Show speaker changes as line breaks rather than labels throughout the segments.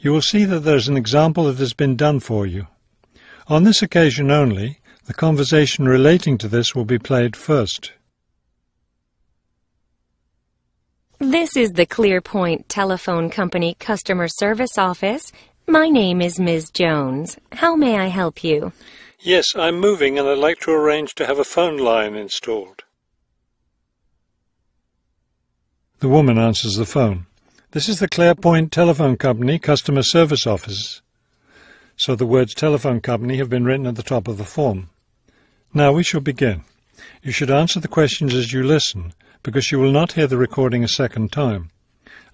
You will see that there is an example that has been done for you. On this occasion only, the conversation relating to this will be played first.
This is the ClearPoint Telephone Company Customer Service Office. My name is Ms. Jones. How may I help you?
Yes, I'm moving and I'd like to arrange to have a phone line installed. The woman answers the phone. This is the ClearPoint Telephone Company Customer Service Office. So the words telephone company have been written at the top of the form. Now we shall begin. You should answer the questions as you listen, because you will not hear the recording a second time.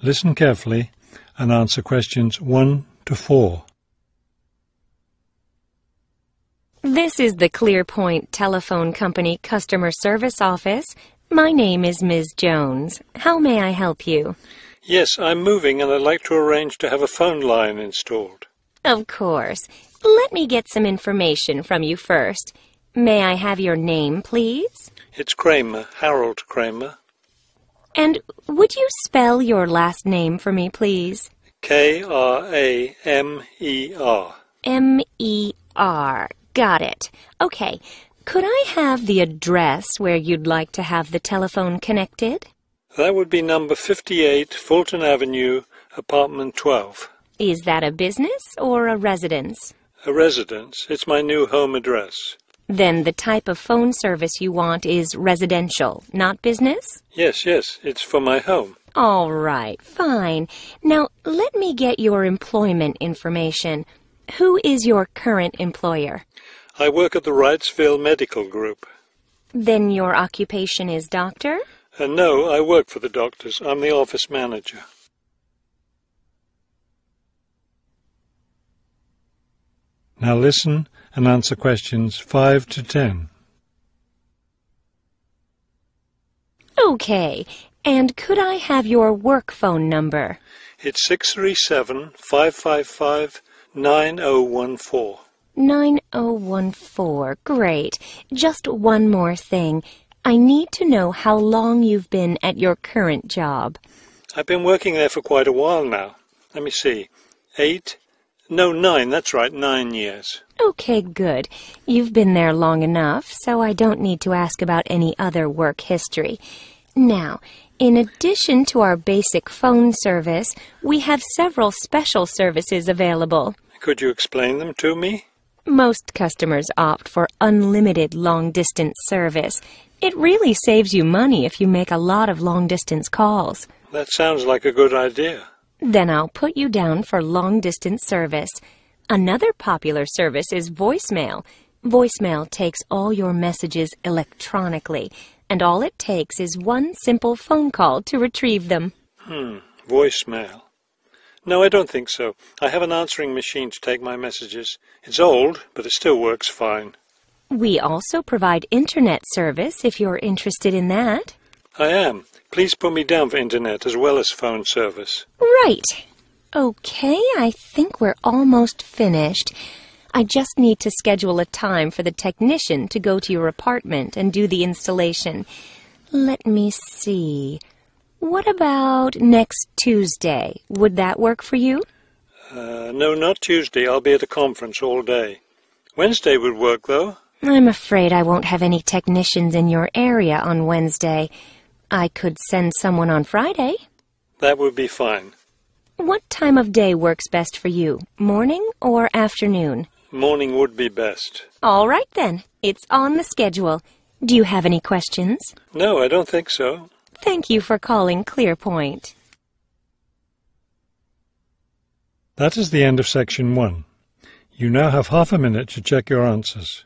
Listen carefully and answer questions 1 to 4.
This is the ClearPoint Telephone Company Customer Service Office. My name is Ms. Jones. How may I help you?
Yes, I'm moving and I'd like to arrange to have a phone line installed.
Of course. Let me get some information from you first. May I have your name, please?
It's Kramer, Harold Kramer.
And would you spell your last name for me, please?
Kramer.
M-E-R. Got it. Okay. Could I have the address where you'd like to have the telephone connected?
That would be number 58, Fulton Avenue, apartment 12.
Is that a business or a residence?
A residence. It's my new home address.
Then the type of phone service you want is residential, not business?
Yes, it's for my home.
All right, fine. Now, let me get your employment information. Who is your current employer?
I work at the Wrightsville Medical Group.
Then your occupation is doctor?
No, I work for the doctors. I'm the office manager. Now listen and answer questions 5 to 10.
Okay, and could I have your work phone number?
It's 637-555-9014.
9014, great. Just one more thing. I need to know how long you've been at your current job.
I've been working there for quite a while now. Let me see. 9, that's right, 9 years.
Okay, good. You've been there long enough, so I don't need to ask about any other work history. Now, in addition to our basic phone service, we have several special services available.
Could you explain them to me?
Most customers opt for unlimited long-distance service. It really saves you money if you make a lot of long-distance calls.
That sounds like a good idea.
Then I'll put you down for long-distance service. Another popular service is voicemail. Voicemail takes all your messages electronically, and all it takes is one simple phone call to retrieve them.
Voicemail. No, I don't think so. I have an answering machine to take my messages. It's old, but it still works fine.
We also provide internet service if you're interested in that.
I am. Please put me down for internet as well as phone service.
Right. Okay, I think we're almost finished. I just need to schedule a time for the technician to go to your apartment and do the installation. Let me see. What about next Tuesday? Would that work for you?
No, not Tuesday. I'll be at a conference all day. Wednesday would work, though.
I'm afraid I won't have any technicians in your area on Wednesday. I could send someone on Friday.
That would be fine.
What time of day works best for you? Morning or afternoon?
Morning would be best.
All right, then. It's on the schedule. Do you have any questions?
No, I don't think so.
Thank you for calling ClearPoint.
That is the end of section 1. You now have half a minute to check your answers.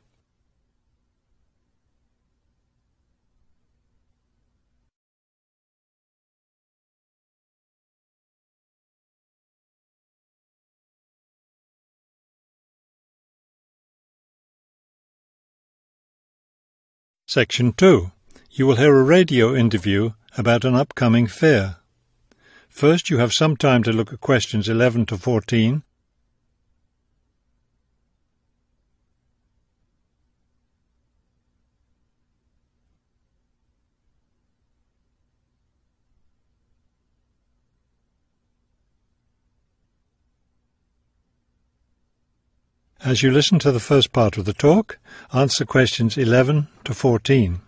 Section 2. You will hear a radio interview about an upcoming fair. First, you have some time to look at questions 11 to 14. As you listen to the first part of the talk, answer questions 11 to 14.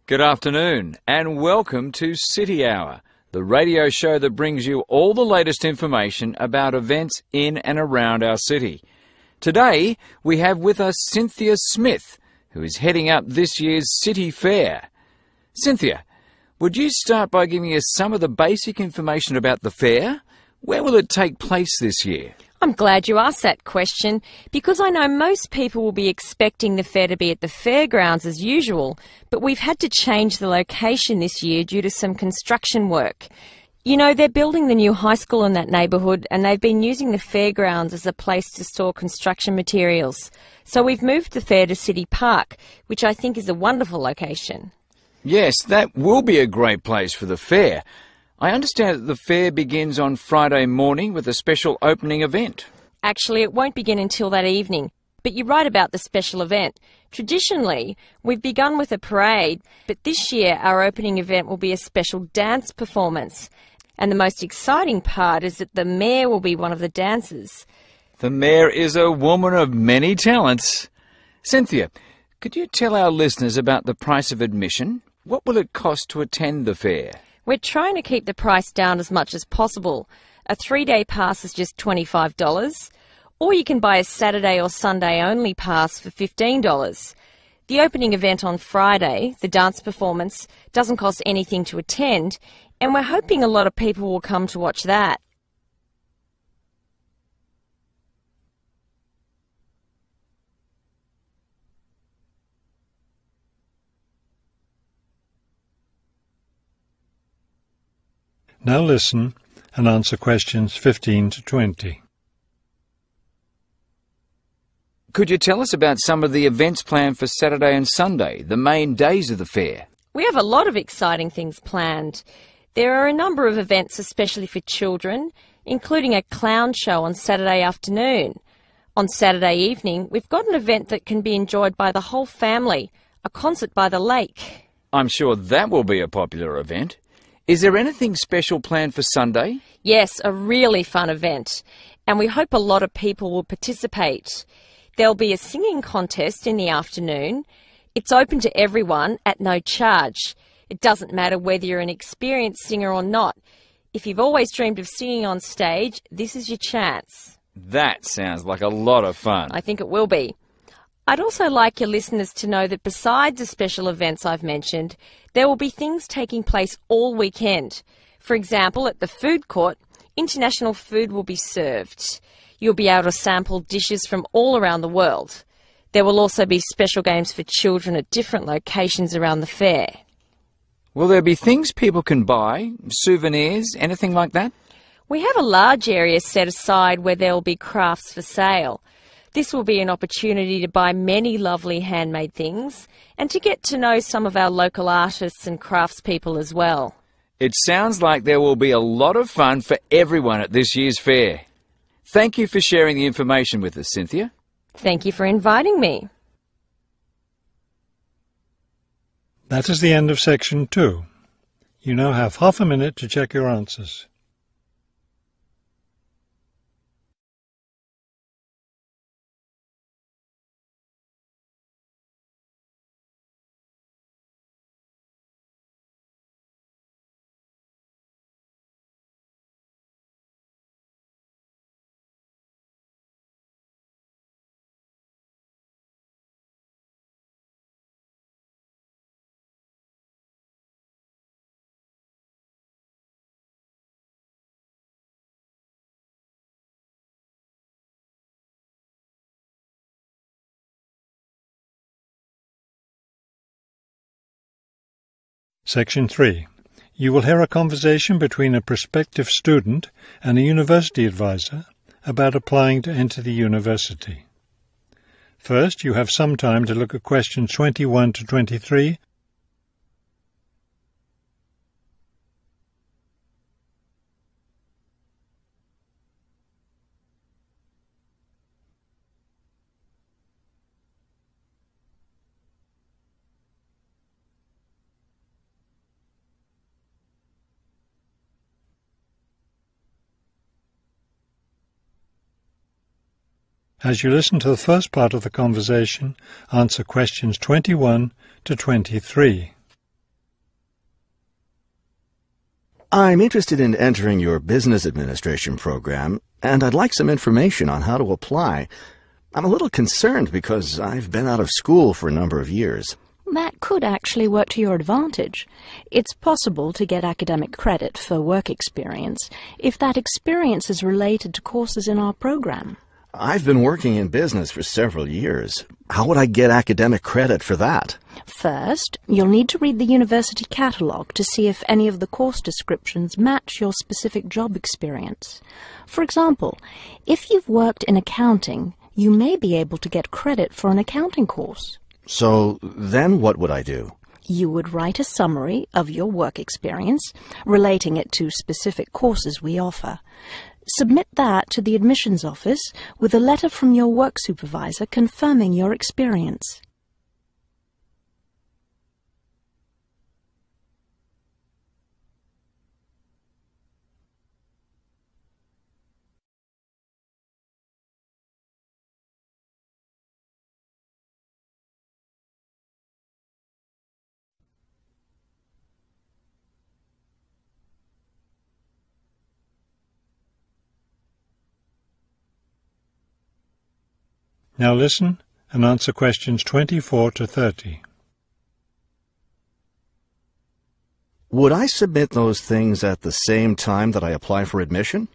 Good afternoon and welcome to City Hour, the radio show that brings you all the latest information about events in and around our city. Today we have with us Cynthia Smith, who is heading up this year's City Fair. Cynthia, would you start by giving us some of the basic information about the fair? Where will it take place this year?
I'm glad you asked that question because I know most people will be expecting the fair to be at the fairgrounds as usual, but we've had to change the location this year due to some construction work. You know, they're building the new high school in that neighbourhood and they've been using the fairgrounds as a place to store construction materials. So we've moved the fair to City Park, which I think is a wonderful location.
Yes, that will be a great place for the fair. I understand that the fair begins on Friday morning with a special opening event.
Actually, it won't begin until that evening, but you're right about the special event. Traditionally, we've begun with a parade, but this year our opening event will be a special dance performance. And the most exciting part is that the mayor will be one of the dancers.
The mayor is a woman of many talents. Cynthia, could you tell our listeners about the price of admission? What will it cost to attend the fair?
We're trying to keep the price down as much as possible. A 3-day pass is just $25, or you can buy a Saturday or Sunday only pass for $15. The opening event on Friday, the dance performance, doesn't cost anything to attend, and we're hoping a lot of people will come to watch that.
Now listen and answer questions 15 to 20.
Could you tell us about some of the events planned for Saturday and Sunday, the main days of the fair?
We have a lot of exciting things planned. There are a number of events especially for children, including a clown show on Saturday afternoon. On Saturday evening, we've got an event that can be enjoyed by the whole family, a concert by the lake.
I'm sure that will be a popular event. Is there anything special planned for Sunday?
Yes, a really fun event, and we hope a lot of people will participate. There'll be a singing contest in the afternoon. It's open to everyone at no charge. It doesn't matter whether you're an experienced singer or not. If you've always dreamed of singing on stage, this is your chance.
That sounds like a lot of fun.
I think it will be. I'd also like your listeners to know that besides the special events I've mentioned, there will be things taking place all weekend. For example, at the food court, international food will be served. You'll be able to sample dishes from all around the world. There will also be special games for children at different locations around the fair.
Will there be things people can buy, souvenirs, anything like that?
We have a large area set aside where there will be crafts for sale. This will be an opportunity to buy many lovely handmade things and to get to know some of our local artists and craftspeople as well.
It sounds like there will be a lot of fun for everyone at this year's fair. Thank you for sharing the information with us, Cynthia.
Thank you for inviting me.
That is the end of section 2. You now have half a minute to check your answers. Section 3. You will hear a conversation between a prospective student and a university advisor about applying to enter the university. First, you have some time to look at questions 21 to 23. As you listen to the first part of the conversation, answer questions 21 to 23.
I'm interested in entering your business administration program, and I'd like some information on how to apply. I'm a little concerned because I've been out of school for a number of years.
That could actually work to your advantage. It's possible to get academic credit for work experience if that experience is related to courses in our program.
I've been working in business for several years. How would I get academic credit for that?
First, you'll need to read the university catalogue to see if any of the course descriptions match your specific job experience. For example, if you've worked in accounting, you may be able to get credit for an accounting course.
So then what would I do?
You would write a summary of your work experience, relating it to specific courses we offer. Submit that to the admissions office with a letter from your work supervisor confirming your experience.
Now listen and answer questions 24 to 30.
Would I submit those things at the same time that I apply for admission?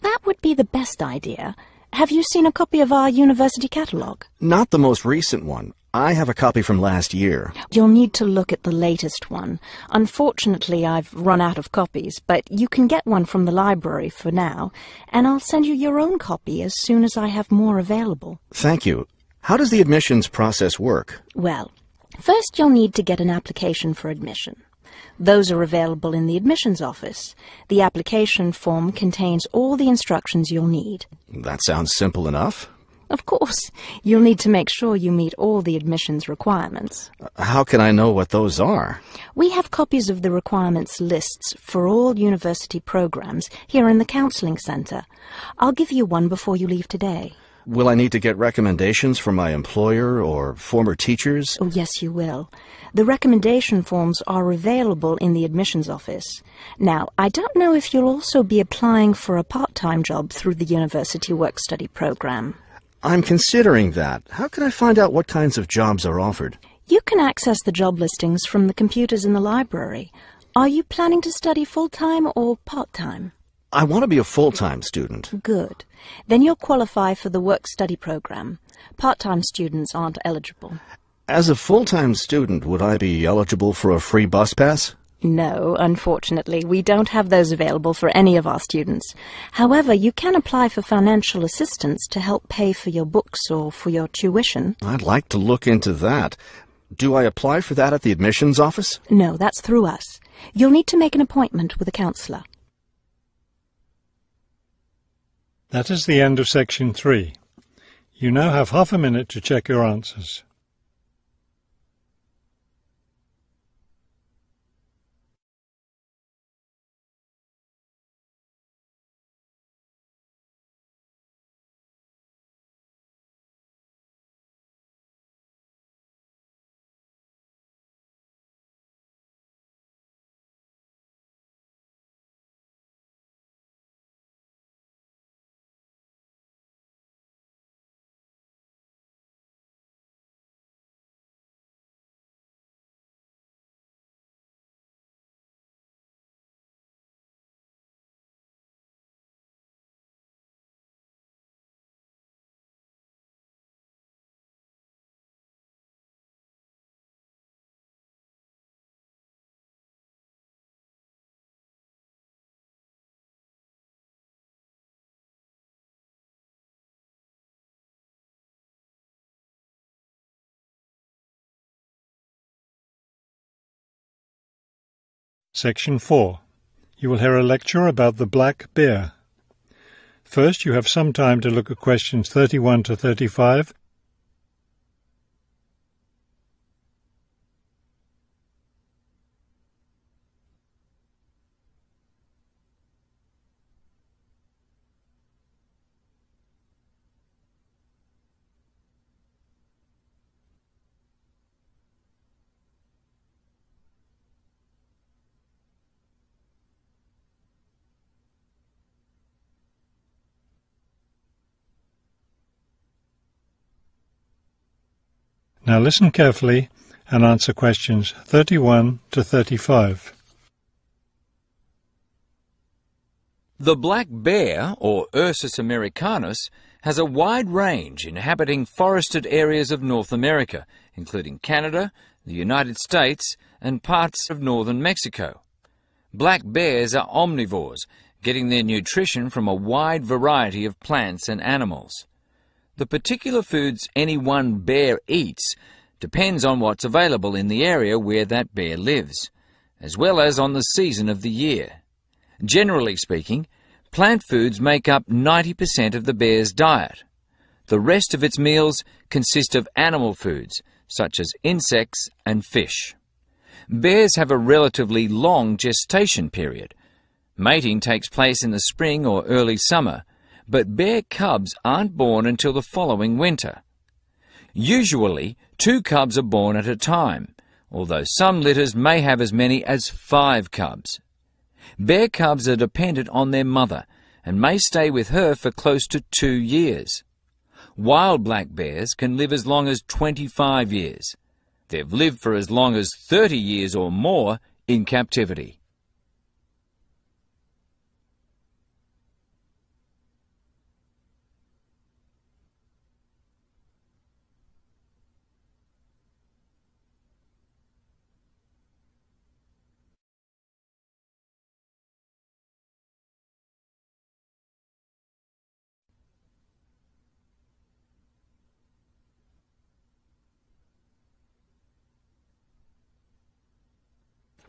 That would be the best idea. Have you seen a copy of our university catalogue?
Not the most recent one. I have a copy from last year.
You'll need to look at the latest one. Unfortunately, I've run out of copies, but you can get one from the library for now, and I'll send you your own copy as soon as I have more available.
Thank you. How does the admissions process work?
Well, first you'll need to get an application for admission. Those are available in the admissions office. The application form contains all the instructions you'll need.
That sounds simple enough.
Of course, you'll need to make sure you meet all the admissions requirements.
How can I know what those are?
We have copies of the requirements lists for all university programs here in the Counseling Centre. I'll give you one before you leave today.
Will I need to get recommendations from my employer or former teachers?
Oh, yes, you will. The recommendation forms are available in the admissions office. Now, I don't know if you'll also be applying for a part-time job through the university work-study program.
I'm considering that. How can I find out what kinds of jobs are offered?
You can access the job listings from the computers in the library. Are you planning to study full-time or part-time?
I want to be a full-time student.
Good. Then you'll qualify for the work-study program. Part-time students aren't eligible.
As a full-time student, would I be eligible for a free bus pass?
No, unfortunately, we don't have those available for any of our students. However, you can apply for financial assistance to help pay for your books or for your tuition.
I'd like to look into that. Do I apply for that at the admissions office?
No, that's through us. You'll need to make an appointment with a counsellor.
That is the end of section 3. You now have half a minute to check your answers. Section 4. You will hear a lecture about the black bear. First, you have some time to look at questions 31 to 35. Now listen carefully and answer questions 31 to 35.
The black bear, or Ursus americanus, has a wide range inhabiting forested areas of North America, including Canada, the United States, and parts of northern Mexico. Black bears are omnivores, getting their nutrition from a wide variety of plants and animals. The particular foods any one bear eats depends on what's available in the area where that bear lives, as well as on the season of the year. Generally speaking, plant foods make up 90% of the bear's diet. The rest of its meals consist of animal foods, such as insects and fish. Bears have a relatively long gestation period. Mating takes place in the spring or early summer, but bear cubs aren't born until the following winter. Usually, 2 cubs are born at a time, although some litters may have as many as 5 cubs. Bear cubs are dependent on their mother and may stay with her for close to 2 years. Wild black bears can live as long as 25 years. They've lived for as long as 30 years or more in captivity.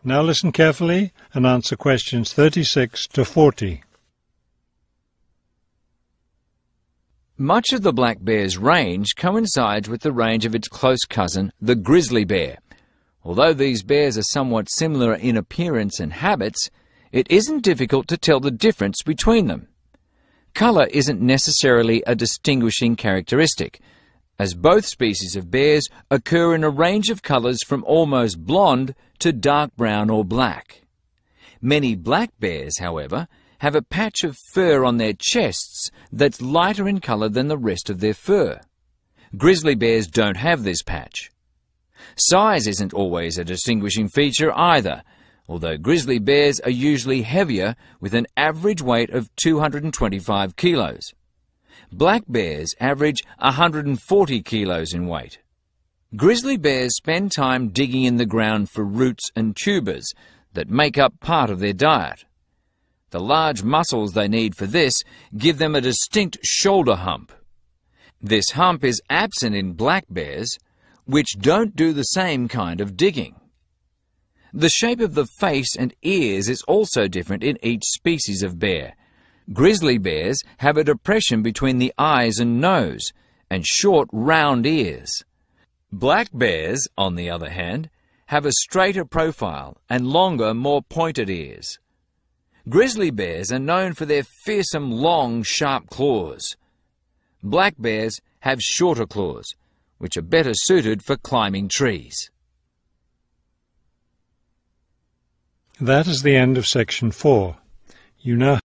Now listen carefully and answer questions 36 to 40.
Much of the black bear's range coincides with the range of its close cousin, the grizzly bear. Although these bears are somewhat similar in appearance and habits, it isn't difficult to tell the difference between them. Colour isn't necessarily a distinguishing characteristic, as both species of bears occur in a range of colours from almost blonde to dark brown or black. Many black bears, however, have a patch of fur on their chests that's lighter in colour than the rest of their fur. Grizzly bears don't have this patch. Size isn't always a distinguishing feature either, although grizzly bears are usually heavier with an average weight of 225 kilos. Black bears average 140 kilos in weight. Grizzly bears spend time digging in the ground for roots and tubers that make up part of their diet. The large muscles they need for this give them a distinct shoulder hump. This hump is absent in black bears, which don't do the same kind of digging. The shape of the face and ears is also different in each species of bear. Grizzly bears have a depression between the eyes and nose, and short, round ears. Black bears, on the other hand, have a straighter profile and longer, more pointed ears. Grizzly bears are known for their fearsome, long, sharp claws. Black bears have shorter claws, which are better suited for climbing trees.
That is the end of section 4. You now